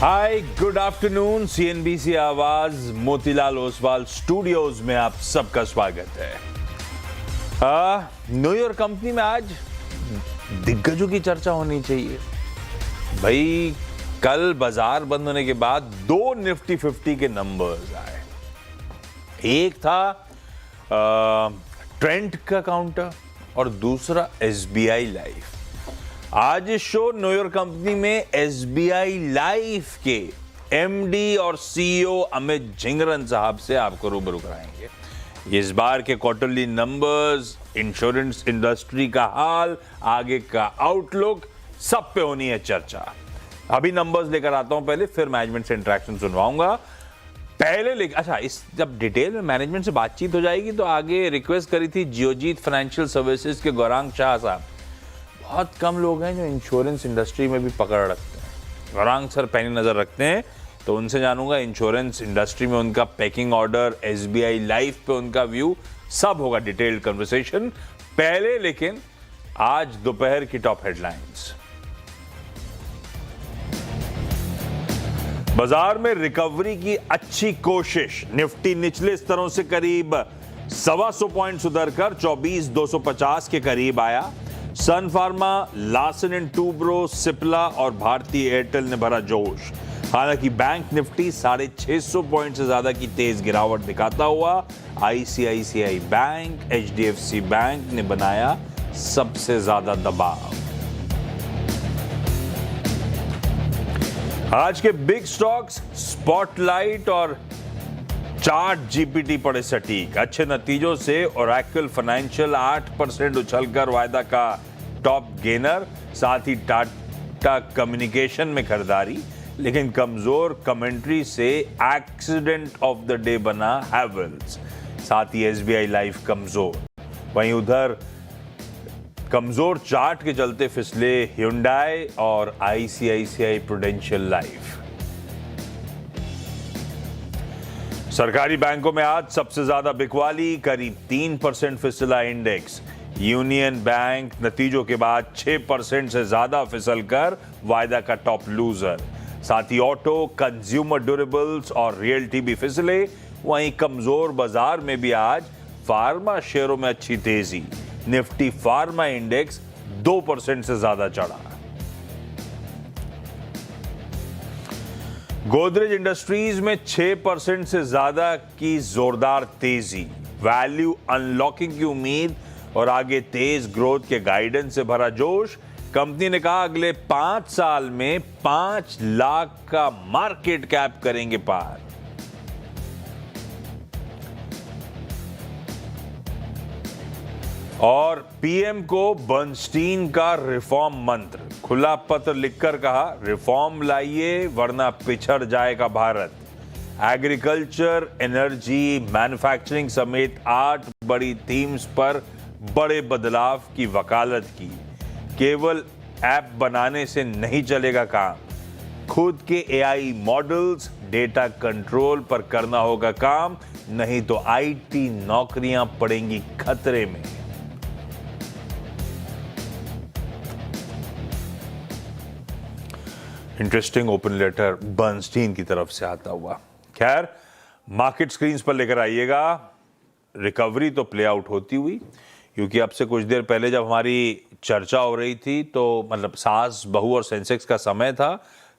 Hi good afternoon. CNBC आवाज Motilal Oswal studios में आप सबका स्वागत है। न्यू ईयर कंपनी में आज दिग्गजों की चर्चा होनी चाहिए भाई। कल बाजार बंद होने के बाद दो निफ्टी 50 के नंबर्स आए। एक था ट्रेंड का काउंटर और दूसरा एसबीआई लाइफ। आज इस शो न्यू ईयर कंपनी में एसबीआई लाइफ के एमडी और सीईओ अमित झिंगरन साहब से आपको रूबरू कराएंगे। इस बार के क्वार्टरली नंबर्स, इंश्योरेंस इंडस्ट्री का हाल, आगे का आउटलुक, सब पे होनी है चर्चा। अभी नंबर्स लेकर आता हूं पहले, फिर मैनेजमेंट से इंटरेक्शन सुनवाऊंगा। पहले अच्छा, इस जब डिटेल में मैनेजमेंट से बातचीत हो जाएगी तो आगे रिक्वेस्ट करी थी जियोजीत फाइनेंशियल सर्विसेज के गौरांग शाह साहब। बहुत कम लोग हैं जो इंश्योरेंस इंडस्ट्री में भी पकड़ रखते हैं। गौरांग सर पैनी नजर रखते हैं, तो उनसे जानूंगा इंश्योरेंस इंडस्ट्री में उनका पैकिंग ऑर्डर, एसबीआई लाइफ पे उनका व्यू, सब होगा डिटेल्ड कन्वर्सेशन। पहले लेकिन आज दोपहर की टॉप हेडलाइंस। बाजार में रिकवरी की अच्छी कोशिश। निफ्टी निचले स्तरों से करीब 125 पॉइंट सुधरकर 24,250 के करीब आया। सन फार्मा, लार्सन एंड टूब्रो, सिप्ला और भारतीय एयरटेल ने भरा जोश। हालांकि बैंक निफ्टी 650 पॉइंट से ज्यादा की तेज गिरावट दिखाता हुआ आईसीआईसीआई बैंक, एचडीएफसी बैंक ने बनाया सबसे ज्यादा दबाव। आज के बिग स्टॉक्स स्पॉटलाइट और चार्ट जीपीटी पड़े सटीक। अच्छे नतीजों से ओरेकल फाइनेंशियल 8% उछलकर वायदा का टॉप गेनर। साथ ही टाटा कम्युनिकेशन में खरीदारी, लेकिन कमजोर कमेंट्री से एक्सीडेंट ऑफ द डे बना हैवेल्स। साथ ही एसबीआई लाइफ कमजोर। वहीं उधर कमजोर चार्ट के चलते फिसले hyundai और आईसीआईसीआई प्रूडेंशियल लाइफ। सरकारी बैंकों में आज सबसे ज्यादा बिकवाली, करीब 3% फिसला इंडेक्स। यूनियन बैंक नतीजों के बाद 6% से ज्यादा फिसलकर वायदा का टॉप लूजर। साथ ही ऑटो, कंज्यूमर ड्यूरेबल्स और रियल्टी भी फिसले। वहीं कमजोर बाजार में भी आज फार्मा शेयरों में अच्छी तेजी। निफ्टी फार्मा इंडेक्स 2% से ज्यादा चढ़ा। गोदरेज इंडस्ट्रीज में 6% से ज्यादा की जोरदार तेजी। वैल्यू अनलॉकिंग की उम्मीद और आगे तेज ग्रोथ के गाइडेंस से भरा जोश। कंपनी ने कहा अगले 5 साल में 5 लाख का मार्केट कैप करेंगे पार। और पीएम को बर्नस्टीन का रिफॉर्म मंत्र। खुला पत्र लिखकर कहा, रिफॉर्म लाइए वरना पिछड़ जाएगा भारत। एग्रीकल्चर, एनर्जी, मैन्युफैक्चरिंग समेत 8 बड़ी थीम्स पर बड़े बदलाव की वकालत की। केवल ऐप बनाने से नहीं चलेगा काम। खुद के एआई मॉडल्स, डेटा कंट्रोल पर करना होगा काम, नहीं तो आईटी नौकरियां पड़ेंगी खतरे में। इंटरेस्टिंग ओपन लेटर बर्नस्टीन की तरफ से आता हुआ। खैर, मार्केट स्क्रीन्स पर लेकर आइएगा। रिकवरी तो प्ले आउट होती हुई, क्योंकि अब से कुछ देर पहले जब हमारी चर्चा हो रही थी तो मतलब सास, बहू और सेंसेक्स का समय था,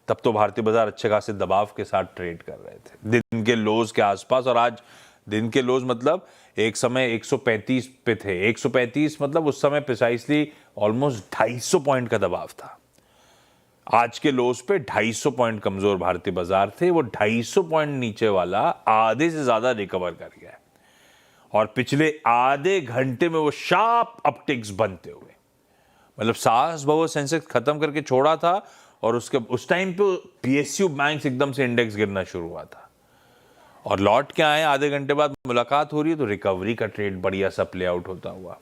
तब तो भारतीय बाजार अच्छे खासे दबाव के साथ ट्रेड कर रहे थे दिन के लोज के आसपास। और आज दिन के लोज मतलब एक समय 135 पे थे। 135 मतलब उस समय प्रिसाइसली ऑलमोस्ट 250 पॉइंट का दबाव था। आज के लोस पे 250 पॉइंट कमजोर भारतीय बाजार थे। वो 250 पॉइंट नीचे वाला आधे से ज्यादा रिकवर कर गया और पिछले आधे घंटे में वो शार्प अपटिक्स बनते हुए, मतलब सास बहू सेंसेक्स खत्म करके छोड़ा था और उसके उस टाइम पे पीएसयू बैंक्स एकदम से इंडेक्स गिरना शुरू हुआ था और लौट के आए। आधे घंटे बाद मुलाकात हो रही है तो रिकवरी का ट्रेड बढ़िया सा प्ले आउट होता हुआ।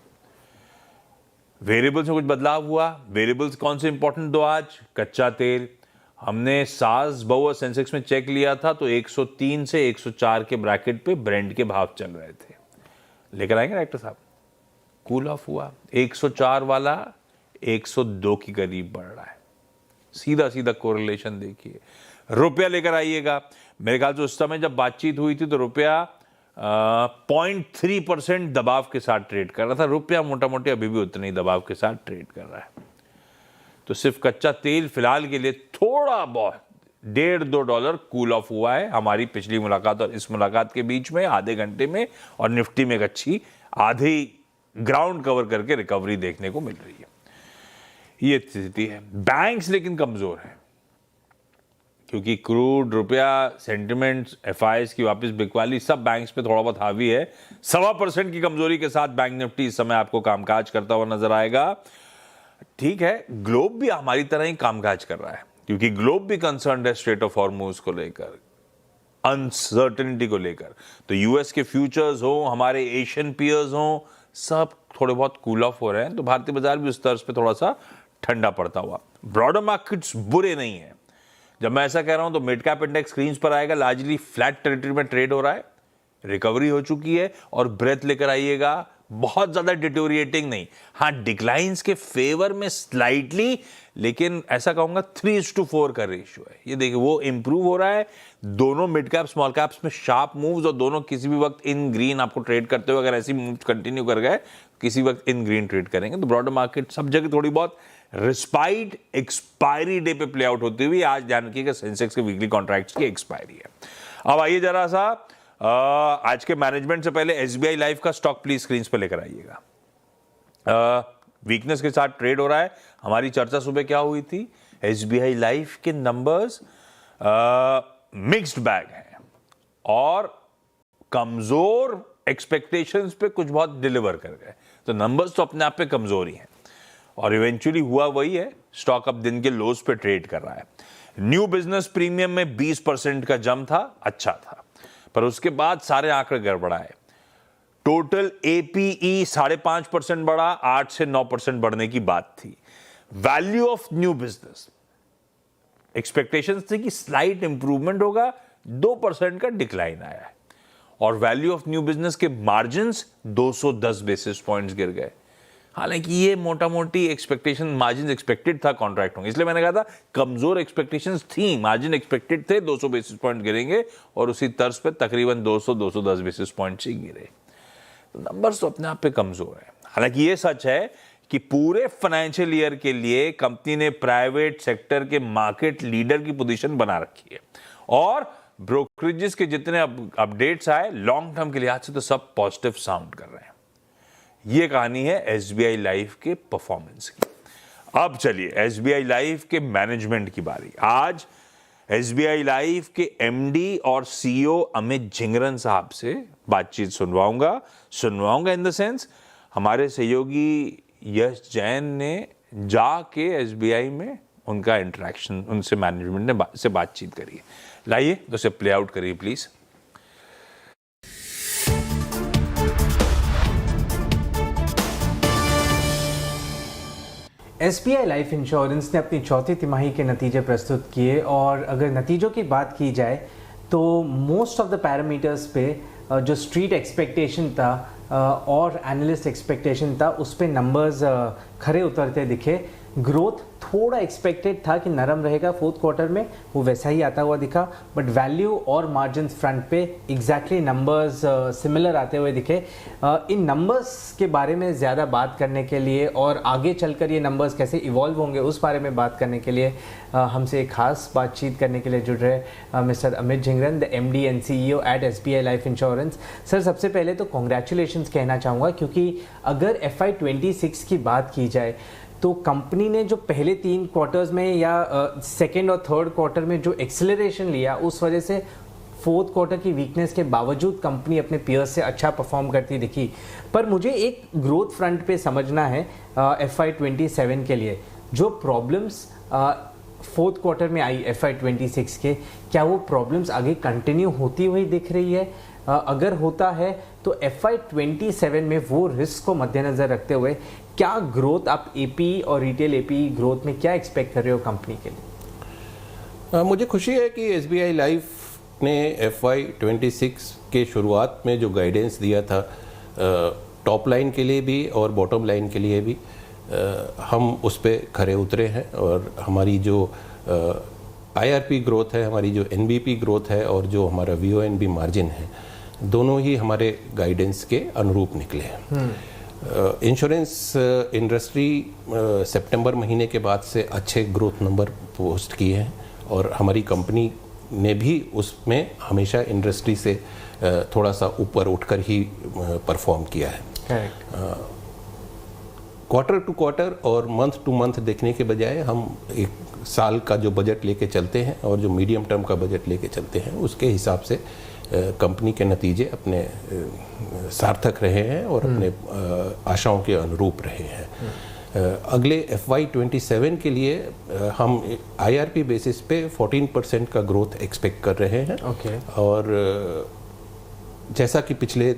वेरिएबल्स में कुछ बदलाव हुआ। वेरिएबल्स कौन से इंपॉर्टेंट दो आज? कच्चा तेल। हमने सास बहू और सेंसेक्स में चेक लिया था तो 103 से 104 के ब्रैकेट पे ब्रेंट के भाव चल रहे थे। लेकर आएंगे डायरेक्टर साहब। कूल ऑफ हुआ। 104 वाला 102 के करीब बढ़ रहा है। सीधा सीधा कोरिलेशन देखिए। रुपया लेकर आइएगा, मेरे ख्याल से उस समय जब बातचीत हुई थी तो रुपया 0.3% दबाव के साथ ट्रेड कर रहा था। रुपया मोटा मोटी अभी भी उतने ही दबाव के साथ ट्रेड कर रहा है। तो सिर्फ कच्चा तेल फिलहाल के लिए थोड़ा बहुत $1.5-2 कूल ऑफ हुआ है हमारी पिछली मुलाकात और इस मुलाकात के बीच में, आधे घंटे में। और निफ्टी में एक अच्छी आधी ग्राउंड कवर करके रिकवरी देखने को मिल रही है। ये स्थिति है। बैंक्स लेकिन कमजोर है क्योंकि क्रूड, रुपया, सेंटिमेंट्स, एफआईएस की वापस बिकवाली सब बैंक्स पे थोड़ा बहुत हावी है। 1.25% की कमजोरी के साथ बैंक निफ्टी इस समय आपको कामकाज करता हुआ नजर आएगा। ठीक है, ग्लोब भी हमारी तरह ही कामकाज कर रहा है क्योंकि ग्लोब भी कंसर्न है स्ट्रेट ऑफ हॉर्मुज को लेकर, अनसर्टेनिटी को लेकर। तो यूएस के फ्यूचर्स हो, हमारे एशियन पियर्स हो, सब थोड़े बहुत कूल ऑफ हो रहे हैं। तो भारतीय बाजार भी उस तर्ज पे थोड़ा सा ठंडा पड़ता हुआ। ब्रॉडर मार्केट्स बुरे नहीं है। जब मैं ऐसा कह रहा हूं तो मिड कैप इंडेक्स स्क्रीन पर आएगा, लार्जली फ्लैट टेरिटरी में ट्रेड हो रहा है, रिकवरी हो चुकी है। और ब्रेथ लेकर आइएगा, बहुत ज्यादा डिटोरिएटिंग नहीं, हाँ डिक्लाइंस के फेवर में स्लाइटली, लेकिन ऐसा कहूंगा 3:4 का रेशियो है। ये देखिए वो इंप्रूव हो रहा है। दोनों मिड कैप स्मॉल कैप्स में शार्प मूव्स और दोनों किसी भी वक्त इन ग्रीन आपको ट्रेड करते हुए अगर ऐसी मूव कंटिन्यू कर गए किसी वक्त इन ग्रीन ट्रेड करेंगे। तो ब्रॉडर मार्केट सब जगह थोड़ी बहुत रिस्पाइट एक्सपायरी डे पे प्ले आउट होती हुई। आज ध्यान रखिएगा सेंसेक्स के वीकली कॉन्ट्रैक्ट्स की एक्सपायरी है। अब आइए जरा सा आज के मैनेजमेंट से पहले एसबीआई लाइफ का स्टॉक प्लीज स्क्रीन पे लेकर आइएगा। वीकनेस के साथ ट्रेड हो रहा है। हमारी चर्चा सुबह क्या हुई थी, एसबीआई लाइफ के नंबर्स मिक्स्ड बैग हैं और कमजोर एक्सपेक्टेशंस पे कुछ बहुत डिलीवर कर गए। तो नंबर्स तो अपने आप पे कमजोर ही हैं और इवेंचुअली हुआ वही है। स्टॉक अब दिन के लोज पे ट्रेड कर रहा है। न्यू बिजनेस प्रीमियम में 20% का जम था, अच्छा था, पर उसके बाद सारे आंकड़े गड़बड़ाए। टोटल एपीई 5.5% बढ़ा, 8 से 9% बढ़ने की बात थी। Value of new business expectations थी कि स्लाइट इंप्रूवमेंट होगा, 2% का डिक्लाइन आया है। और वैल्यू ऑफ न्यू बिजनेस के मार्जिन्स 210 बेसिस पॉइंट्स गिर गए। हालांकि ये मोटा मोटी एक्सपेक्टेशन, मार्जिन एक्सपेक्टेड था कॉन्ट्रैक्ट होंगे, इसलिए मैंने कहा था कमजोर एक्सपेक्टेशंस थी, मार्जिन एक्सपेक्टेड थे 200 बेसिस पॉइंट गिरेंगे और उसी तर्ज पे तकरीबन 200-210 बेसिस पॉइंट ही गिरे। तो नंबर्स तो अपने आप पे कमजोर है। हालांकि ये सच है कि पूरे फाइनेंशियल ईयर के लिए कंपनी ने प्राइवेट सेक्टर के मार्केट लीडर की पोजीशन बना रखी है और ब्रोकरेजेस के जितने अपडेट्स आए लॉन्ग टर्म के लिहाज से तो सब पॉजिटिव साउंड कर रहे हैं। ये कहानी है एसबीआई लाइफ के परफॉर्मेंस की। अब चलिए एसबीआई लाइफ के मैनेजमेंट की बारी। आज एसबीआई लाइफ के एमडी और सीईओ अमित झिंगरन साहब से बातचीत सुनवाऊंगा इन द सेंस हमारे सहयोगी यश जैन ने जाके एसबीआई में उनका इंटरेक्शन, उनसे मैनेजमेंट ने से बातचीत करी है। लाइए तो उसे प्ले आउट करिए प्लीज। एसबीआई लाइफ इंश्योरेंस ने अपनी चौथी तिमाही के नतीजे प्रस्तुत किए और अगर नतीजों की बात की जाए तो मोस्ट ऑफ द पैरामीटर्स पे जो स्ट्रीट एक्सपेक्टेशन था और एनालिस्ट एक्सपेक्टेशन था उस पे नंबर्स खरे उतरते दिखे। ग्रोथ थोड़ा एक्सपेक्टेड था कि नरम रहेगा फोर्थ क्वार्टर में, वो वैसा ही आता हुआ दिखा, बट वैल्यू और मार्जिन फ्रंट पे एग्जैक्टली नंबर्स सिमिलर आते हुए दिखे। इन नंबर्स के बारे में ज़्यादा बात करने के लिए और आगे चलकर ये नंबर्स कैसे इवॉल्व होंगे उस बारे में बात करने के लिए हमसे एक खास बातचीत करने के लिए जुड़ रहे mister Amit Jhingran, the MD and CEO at SBI life insurance. Sir, सबसे पहले तो कॉन्ग्रेचुलेशंस कहना चाहूँगा क्योंकि अगर FY26 की बात की जाए तो कंपनी ने जो पहले 3 क्वार्टर्स में या सेकेंड और थर्ड क्वार्टर में जो एक्सेलरेशन लिया उस वजह से फोर्थ क्वार्टर की वीकनेस के बावजूद कंपनी अपने पीयर्स से अच्छा परफॉर्म करती दिखी। पर मुझे एक ग्रोथ फ्रंट पे समझना है FY27 के लिए जो प्रॉब्लम्स फोर्थ क्वार्टर में आई FY26 के, क्या वो प्रॉब्लम्स आगे कंटिन्यू होती हुई दिख रही है? अगर होता है तो FY27 में वो रिस्क को मद्देनजर रखते हुए क्या ग्रोथ आप एपी और रिटेल एपी ग्रोथ में क्या एक्सपेक्ट कर रहे हो कंपनी के लिए? मुझे खुशी है कि एसबीआई लाइफ ने FY26 के शुरुआत में जो गाइडेंस दिया था टॉप लाइन के लिए भी और बॉटम लाइन के लिए भी, हम उस पे खरे उतरे हैं और हमारी जो IRP ग्रोथ है, हमारी जो NBP ग्रोथ है और जो हमारा VONB मार्जिन है, दोनों ही हमारे गाइडेंस के अनुरूप निकले हैं। इंश्योरेंस इंडस्ट्री सितंबर महीने के बाद से अच्छे ग्रोथ नंबर पोस्ट किए हैं और हमारी कंपनी ने भी उसमें हमेशा इंडस्ट्री से थोड़ा सा ऊपर उठकर ही परफॉर्म किया है। क्वार्टर टू क्वार्टर और मंथ टू मंथ देखने के बजाय हम एक साल का जो बजट लेके चलते हैं और जो मीडियम टर्म का बजट लेके चलते हैं, उसके हिसाब से कंपनी के नतीजे अपने सार्थक रहे हैं और अपने आशाओं के अनुरूप रहे हैं। अगले FY27 के लिए हम IRP बेसिस पे 14% का ग्रोथ एक्सपेक्ट कर रहे हैं। और जैसा कि पिछले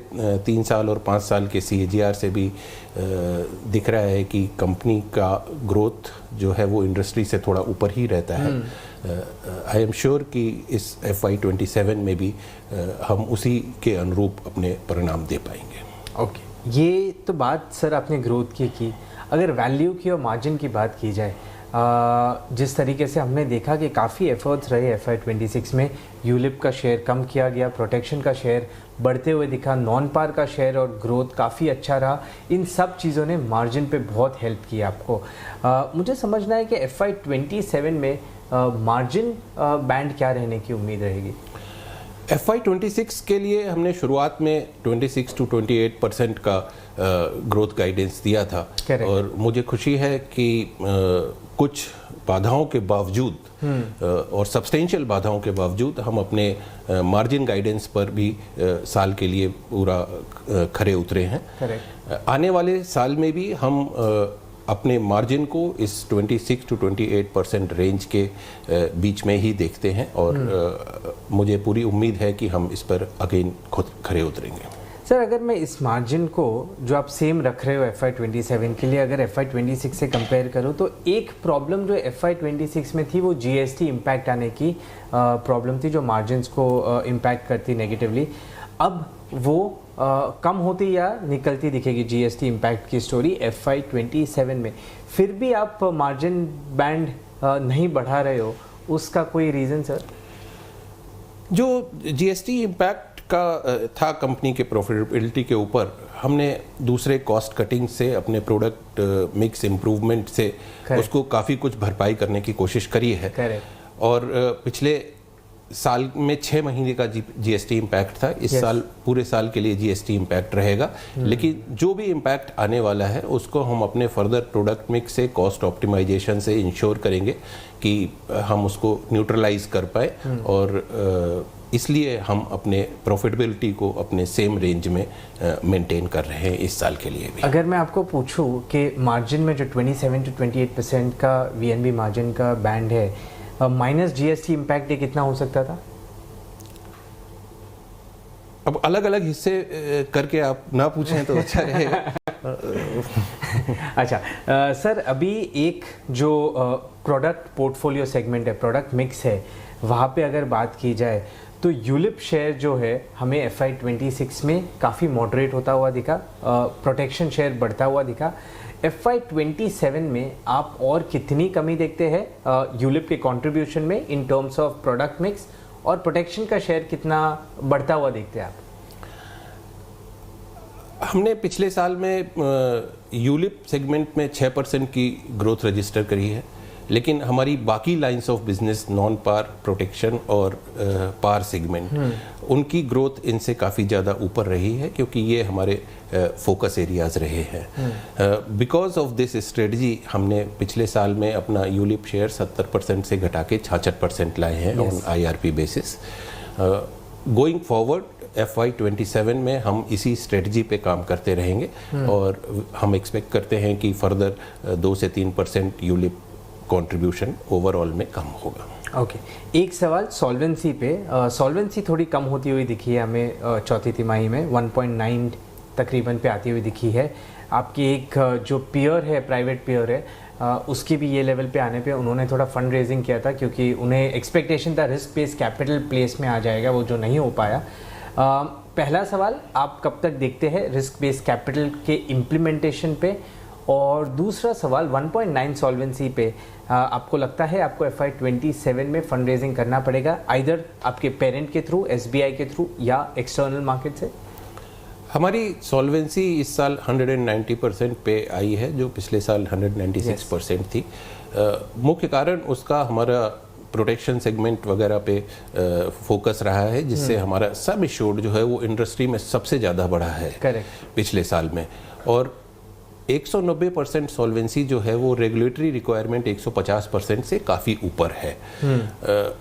3 साल और 5 साल के CAGR से भी दिख रहा है कि कंपनी का ग्रोथ जो है वो इंडस्ट्री से थोड़ा ऊपर ही रहता है। आई एम श्योर कि इस FY27 में भी हम उसी के अनुरूप अपने परिणाम दे पाएंगे। ये तो बात सर आपने ग्रोथ की। अगर वैल्यू की और मार्जिन की बात की जाए, जिस तरीके से हमने देखा कि काफ़ी एफर्ट्स रहे FY26 में, यूलिप का शेयर कम किया गया, प्रोटेक्शन का शेयर बढ़ते हुए दिखा, नॉन पार का शेयर और ग्रोथ काफ़ी अच्छा रहा। इन सब चीज़ों ने मार्जिन पे बहुत हेल्प किया आपको। मुझे समझना है कि FY27 में मार्जिन बैंड क्या रहने की उम्मीद रहेगी? FY26 के लिए हमने शुरुआत में 26 to 28% का ग्रोथ गाइडेंस दिया था। Correct. और मुझे खुशी है कि कुछ बाधाओं के बावजूद और सब्सटेंशियल बाधाओं के बावजूद हम अपने मार्जिन गाइडेंस पर भी साल के लिए पूरा खरे उतरे हैं। Correct. आने वाले साल में भी हम अपने मार्जिन को इस 26 to 28% रेंज के बीच में ही देखते हैं और मुझे पूरी उम्मीद है कि हम इस पर अगेन खुद खरे उतरेंगे। सर, अगर मैं इस मार्जिन को जो आप सेम रख रहे हो FY27 के लिए, अगर FY26 से कंपेयर करूं, तो एक प्रॉब्लम जो FY26 में थी वो GST इम्पैक्ट आने की प्रॉब्लम थी, जो मार्जिन्स को इम्पैक्ट करती नेगेटिवली। अब वो कम होती या निकलती दिखेगी GST इम्पैक्ट की स्टोरी FY27 में? फिर भी आप मार्जिन बैंड नहीं बढ़ा रहे हो, उसका कोई रीज़न सर? जो GST इम्पैक्ट का था कंपनी के प्रॉफिटेबिलिटी के ऊपर, हमने दूसरे कॉस्ट कटिंग से, अपने प्रोडक्ट मिक्स इम्प्रूवमेंट से उसको काफ़ी कुछ भरपाई करने की कोशिश करी है। और पिछले साल में 6 महीने का GST इम्पैक्ट था। इस साल पूरे साल के लिए GST इम्पैक्ट रहेगा। लेकिन जो भी इम्पैक्ट आने वाला है उसको हम अपने फर्दर प्रोडक्ट मिक्स से, कॉस्ट ऑप्टिमाइजेशन से इंश्योर करेंगे कि हम उसको न्यूट्रलाइज कर पाए। और इसलिए हम अपने प्रॉफिटेबिलिटी को अपने सेम रेंज में मेंटेन कर रहे हैं इस साल के लिए भी। अगर मैं आपको पूछूं कि मार्जिन में जो 27 to 28% का VNB मार्जिन का बैंड है, माइनस GST इम्पैक्ट ये कितना हो सकता था? अब अलग अलग हिस्से करके आप ना पूछें तो अच्छा रहेगा। अच्छा सर, अभी एक जो प्रोडक्ट पोर्टफोलियो सेगमेंट है, प्रोडक्ट मिक्स है, वहाँ पे अगर बात की जाए तो यूलिप शेयर जो है हमें FY26 में काफ़ी मॉडरेट होता हुआ दिखा, प्रोटेक्शन शेयर बढ़ता हुआ दिखा। FY27 में आप और कितनी कमी देखते हैं यूलिप के कंट्रीब्यूशन में in terms of product mix, और प्रोटेक्शन का शेयर कितना बढ़ता हुआ देखते हैं आप? हमने पिछले साल में यूलिप सेगमेंट में 6% की ग्रोथ रजिस्टर करी है, लेकिन हमारी बाकी lines of business, non par, protection और पार सेगमेंट, उनकी ग्रोथ इनसे काफ़ी ज़्यादा ऊपर रही है, क्योंकि ये हमारे फोकस एरियाज रहे हैं। बिकॉज ऑफ दिस स्ट्रेटजी हमने पिछले साल में अपना यूलिप शेयर 70% से घटा के 66% लाए हैं on IRP basis. Going forward FY27 में हम इसी स्ट्रेटजी पे काम करते रहेंगे और हम एक्सपेक्ट करते हैं कि फर्दर 2 से 3% यूलिप कंट्रीब्यूशन ओवरऑल में कम होगा। ओके, एक सवाल सॉल्वेंसी पे। सॉल्वेंसी थोड़ी कम होती हुई दिखी है हमें चौथी तिमाही में, 1.9 तकरीबन पे आती हुई दिखी है। आपकी एक जो पियर है, प्राइवेट पियर है, उसकी भी ये लेवल पे आने पे उन्होंने थोड़ा फंड रेजिंग किया था, क्योंकि उन्हें एक्सपेक्टेशन था रिस्क बेस्ड कैपिटल प्लेस में आ जाएगा, वो जो नहीं हो पाया। पहला सवाल, आप कब तक देखते हैं रिस्क बेस्ड कैपिटल के इम्प्लीमेंटेशन पे? और दूसरा सवाल 1.9 सॉल्वेंसी पे आपको लगता है आपको FY27 में फंड रेजिंग करना पड़ेगा, आइदर आपके पेरेंट के थ्रू, SBI के थ्रू या एक्सटर्नल मार्केट से? हमारी सॉल्वेंसी इस साल 190% पे आई है, जो पिछले साल 196% थी। मुख्य कारण उसका हमारा प्रोटेक्शन सेगमेंट वगैरह पे फोकस रहा है, जिससे हमारा सम एश्योर्ड जो है वो इंडस्ट्री में सबसे ज़्यादा बढ़ा है पिछले साल में। और 190% सॉल्वेंसी जो है वो रेगुलेटरी रिक्वायरमेंट 150% से काफ़ी ऊपर है।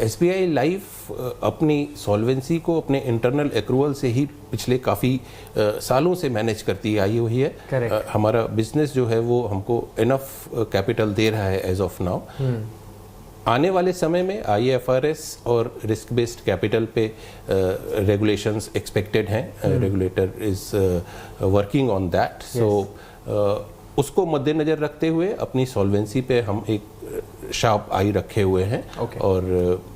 SBI लाइफ अपनी सॉल्वेंसी को अपने इंटरनल एक्रूवल से ही पिछले काफ़ी सालों से मैनेज करती आई हुई है। हमारा बिजनेस जो है वो हमको इनफ कैपिटल दे रहा है एज ऑफ नाउ। आने वाले समय में IFRS और रिस्क बेस्ड कैपिटल पे रेगुलेशंस एक्सपेक्टेड हैं। Regulator is working on that. So उसको मद्देनजर रखते हुए अपनी सॉल्वेंसी पे हम एक शार्प आई रखे हुए हैं। और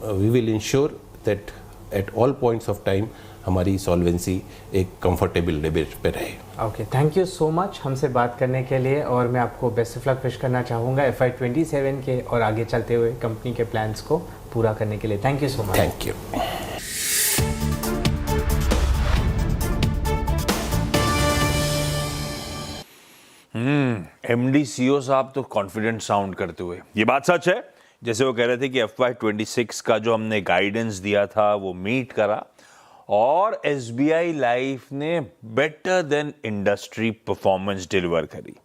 we will ensure that at all points of time हमारी सॉल्वेंसी एक कंफर्टेबल लेवल पे रहे। Okay, thank you so much हमसे बात करने के लिए, और मैं आपको बेस्ट ऑफ लक विश करना चाहूँगा FY27 के और आगे चलते हुए कंपनी के प्लान्स को पूरा करने के लिए। Thank you so much. Thank you. MD CEO साहब तो कॉन्फिडेंट साउंड करते हुए, ये बात सच है जैसे वो कह रहे थे कि FY26 का जो हमने गाइडेंस दिया था वो मीट करा, और SBI लाइफ ने better than industry performance deliver करी।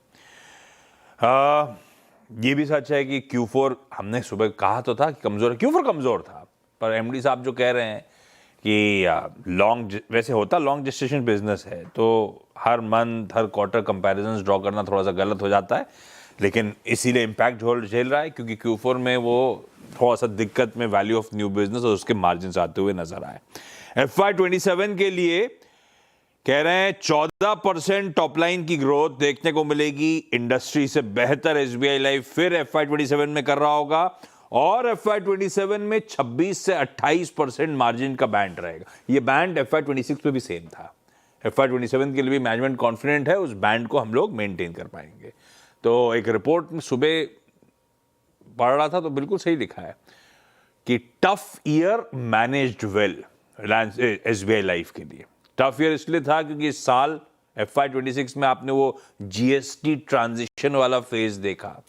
ये भी सच है कि Q4 हमने सुबह कहा तो था कि कमजोर है, Q4 कमजोर था, पर MD साहब जो कह रहे हैं कि वैसे होता लॉन्ग जेस्टेशन बिजनेस है, तो हर मंथ हर क्वार्टर कंपैरिजंस ड्रॉ करना थोड़ा सा गलत हो जाता है, लेकिन इसीलिए इम्पैक्ट झेल रहा है क्योंकि Q4 में वो थोड़ा सा दिक्कत में वैल्यू ऑफ न्यू बिजनेस और उसके मार्जिन आते हुए नजर आए। FY27 के लिए कह रहे हैं 14% टॉपलाइन की ग्रोथ देखने को मिलेगी, इंडस्ट्री से बेहतर SBI लाइफ फिर FY27 में कर रहा होगा, और FY27 में 26 से 28% मार्जिन का बैंड रहेगा। ये बैंड FY26 में भी सेम था। FY27 के लिए भी मैनेजमेंट कॉन्फिडेंट है उस बैंड को हम लोग मेंटेन कर पाएंगे। तो एक रिपोर्ट में सुबह पढ़ रहा था तो बिल्कुल सही लिखा है कि tough year managed well Reliance SBI life के लिए। टफ ईयर इसलिए था क्योंकि इस साल FY26 में आपने वो GST ट्रांजिशन वाला फेज देखा।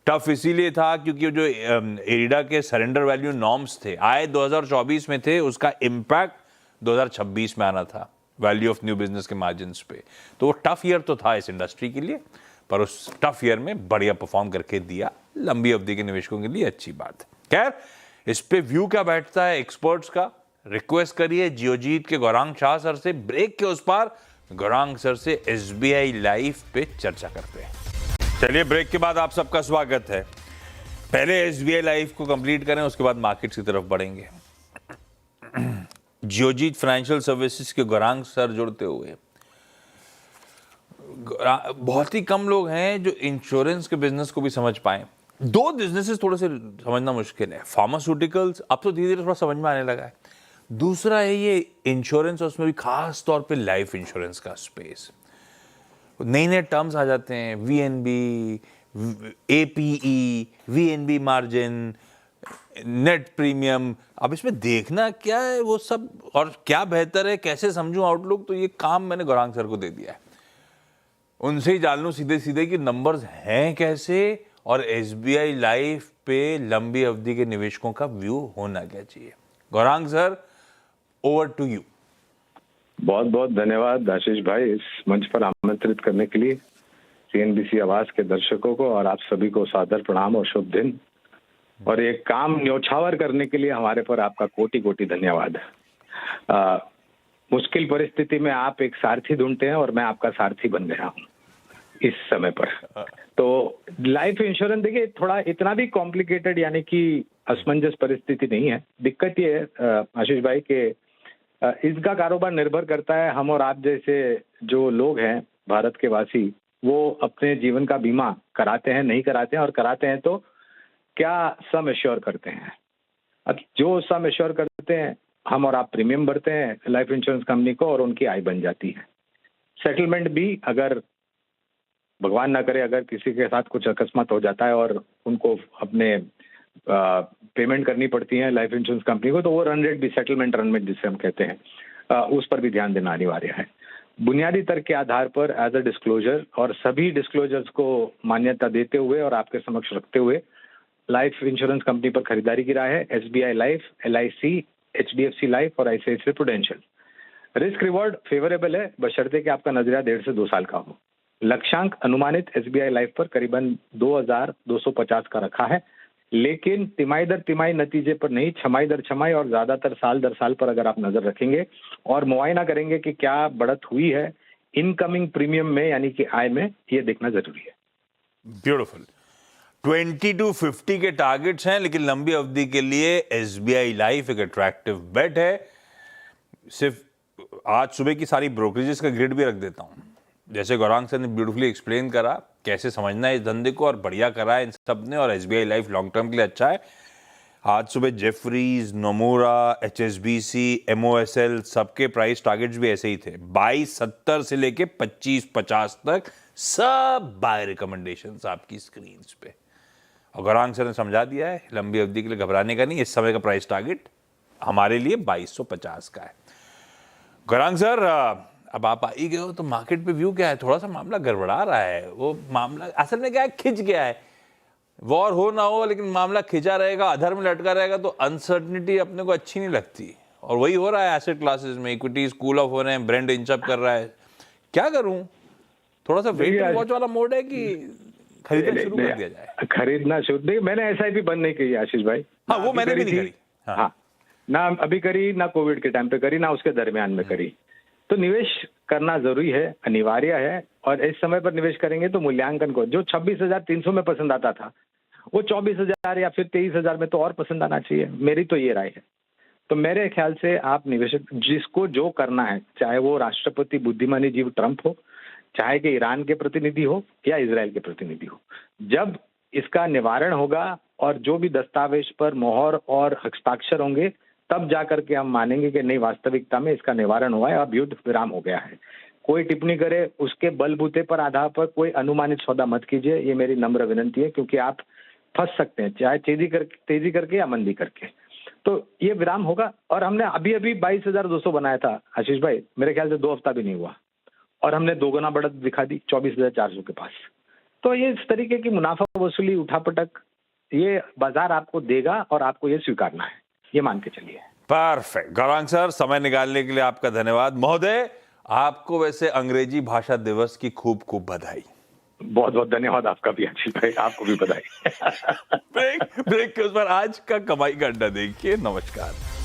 टफ इसीलिए था क्योंकि जो एरिडा के सरेंडर वैल्यू नॉर्म्स थे आए 2024 में थे, उसका इम्पैक्ट 2026 में आना था वैल्यू ऑफ न्यू बिजनेस के मार्जिन्स पे। तो वो टफ ईयर तो था इस इंडस्ट्री के लिए, पर उस टफ ईयर में बढ़िया परफॉर्म करके दिया, लंबी अवधि के निवेशकों के लिए अच्छी बात है। खैर, इस पे व्यू क्या बैठता है एक्सपर्ट्स का, रिक्वेस्ट करिए जियोजीत के गौरांग शाह सर से। ब्रेक के उस पार गौरांग सर से SBI लाइफ पे चर्चा करते हैं। चलिए, ब्रेक के बाद आप सबका स्वागत है। पहले SBI लाइफ को कंप्लीट करें, उसके बाद मार्केट्स की तरफ बढ़ेंगे। जियोजीत फाइनेंशियल सर्विसेज के गौरांग सर जुड़ते हुए, बहुत ही कम लोग हैं जो इंश्योरेंस के बिजनेस को भी समझ पाए। दो बिजनेसेस थोड़े से समझना मुश्किल है, फार्मास्यूटिकल्स अब तो धीरे धीरे थोड़ा समझ में आने लगा है, दूसरा है ये इंश्योरेंस, और उसमें भी खास तौर पे लाइफ इंश्योरेंस का स्पेस। नए नए टर्म्स आ जाते हैं, VNB, APE, VNB margin, net premium. अब इसमें देखना क्या है वो सब, और क्या बेहतर है, कैसे समझूं आउटलुक, तो ये काम मैंने गौरांग सर को दे दिया है। उनसे ही जान लूं सीधे सीधे कि नंबर्स हैं कैसे, और SBI लाइफ पे लंबी अवधि के निवेशकों का व्यू होना क्या चाहिए। Gaurang sir, over to you. बहुत बहुत धन्यवाद आशीष भाई, इस मंच पर आमंत्रित करने के लिए। CNBC आवाज के दर्शकों को और आप सभी को सादर प्रणाम और शुभ दिन। और ये काम न्योछावर करने के लिए हमारे पर आपका कोटि कोटि धन्यवाद। मुश्किल परिस्थिति में आप एक सारथी ढूंढते हैं और मैं आपका सारथी बन गया हूँ इस समय पर। तो लाइफ इंश्योरेंस देखिए थोड़ा इतना भी कॉम्प्लिकेटेड यानी कि असमंजस परिस्थिति नहीं है। दिक्कत ये है आशीष भाई के इसका कारोबार निर्भर करता है हम और आप जैसे जो लोग हैं भारत के वासी, वो अपने जीवन का बीमा कराते हैं नहीं कराते हैं, और कराते हैं तो क्या सम एश्योर करते हैं। अब जो सम एश्योर करते हैं हम और आप प्रीमियम भरते हैं लाइफ इंश्योरेंस कंपनी को और उनकी आय बन जाती है। सेटलमेंट भी अगर भगवान ना करे अगर किसी के साथ कुछ अकस्मात हो जाता है और उनको अपने पेमेंट करनी पड़ती है लाइफ इंश्योरेंस कंपनी को, तो वो रन रेट भी, सेटलमेंट रन रेट जिसे हम कहते हैं, उस पर भी ध्यान देना अनिवार्य है। बुनियादी तर्क के आधार पर एज अ डिस्क्लोजर और सभी डिस्क्लोजर्स को मान्यता देते हुए और आपके समक्ष रखते हुए लाइफ इंश्योरेंस कंपनी पर खरीदारी की राय है SBI life, LIC, HDFC life और ICICI prudential. Risk reward favourable है बशर्ते कि आपका नजरिया 1.5 से 2 साल का हो। लक्ष्यांक अनुमानित SBI लाइफ पर करीबन 2250 का रखा है, लेकिन तिमाही दर तिमाही नतीजे पर नहीं, छमाही दर छमाही और ज्यादातर साल दर साल पर अगर आप नजर रखेंगे और मुआयना करेंगे कि क्या बढ़त हुई है इनकमिंग प्रीमियम में यानी कि आय में, ये देखना जरूरी है। ब्यूटीफुल। 20 to 50 के टारगेट्स हैं, लेकिन लंबी अवधि के लिए SBI लाइफ एक अट्रैक्टिव बेट है। सिर्फ आज सुबह की सारी ब्रोकरेजेस का ग्रिड भी रख देता हूं। जैसे गौरांग सर ने ब्यूटीफुली एक्सप्लेन करा कैसे समझना है इस धंधे को, और बढ़िया करा है इन सब ने, और SBI लाइफ लॉन्ग टर्म के लिए अच्छा है। आज सुबह जेफरीज, नोमुरा, HSBC, MOSL सबके प्राइस टारगेट्स भी ऐसे ही थे, 22.70 से लेके 25.50 तक, सब बाय रिकमेंडेशंस आपकी स्क्रीन पे। और गौरांग सर ने समझा दिया है लंबी अवधि के लिए घबराने का नहीं, इस समय का प्राइस टारगेट हमारे लिए 2250 का है। गौरांग सर, अब आप आ ही गए हो तो मार्केट पे व्यू क्या है? थोड़ा सा मामला गड़बड़ा रहा है। वो मामला असल में क्या है, खिंच गया है। वॉर हो ना हो लेकिन मामला खिंचा रहेगा, अधर में लटका रहेगा, तो अनसर्टनिटी अपने को अच्छी नहीं लगती। और वही हो रहा है एसेट क्लासेस में, इक्विटीज कूल ऑफ हो रहे हैं, ब्रेंड इंच अप कर रहा है। क्या करूं? थोड़ा सा वेट एंड वॉच वाला मोड है कि खरीदना शुरू कर दिया जाए? खरीदना शुरू, देखिए मैंने SIP बंद नहीं की आशीष भाई। हाँ, वो मैंने भी नहीं करी। हाँ, ना अभी करी, ना कोविड के टाइम पे करी, ना उसके दरमियान में करी। तो निवेश करना जरूरी है, अनिवार्य है, और इस समय पर निवेश करेंगे तो मूल्यांकन को जो 26,300 में पसंद आता था वो 24,000 या फिर 23,000 में तो और पसंद आना चाहिए। मेरी तो ये राय है। तो मेरे ख्याल से आप निवेशक जिसको जो करना है, चाहे वो राष्ट्रपति बुद्धिमानी जीव ट्रंप हो, चाहे कि ईरान के प्रतिनिधि हो या इजराइल के प्रतिनिधि हो, जब इसका निवारण होगा और जो भी दस्तावेज पर मोहर और हस्ताक्षर होंगे, तब जाकर के हम मानेंगे कि नहीं, वास्तविकता में इसका निवारण हुआ है, अब युद्ध विराम हो गया है। कोई टिप्पणी करे उसके बलबूते पर आधार पर कोई अनुमानित सौदा मत कीजिए, ये मेरी नम्र विनती है, क्योंकि आप फंस सकते हैं, चाहे तेजी करके या मंदी करके। तो ये विराम होगा। और हमने अभी 22,200 बनाया था आशीष भाई, मेरे ख्याल से 2 हफ्ता भी नहीं हुआ, और हमने 2 गुना बढ़त दिखा दी 24,400 के पास। तो ये इस तरीके की मुनाफा वसूली, उठापटक, ये बाजार आपको देगा और आपको ये स्वीकारना है, ये मान के चलिए। परफेक्ट। गौरांग सर, समय निकालने के लिए आपका धन्यवाद। महोदय, आपको वैसे अंग्रेजी भाषा दिवस की खूब खूब बधाई। बहुत बहुत धन्यवाद आपका भी आशीष भाई, आपको भी बधाई। ब्रेक के उस पर आज का कमाई का अड्डा देखिए। नमस्कार।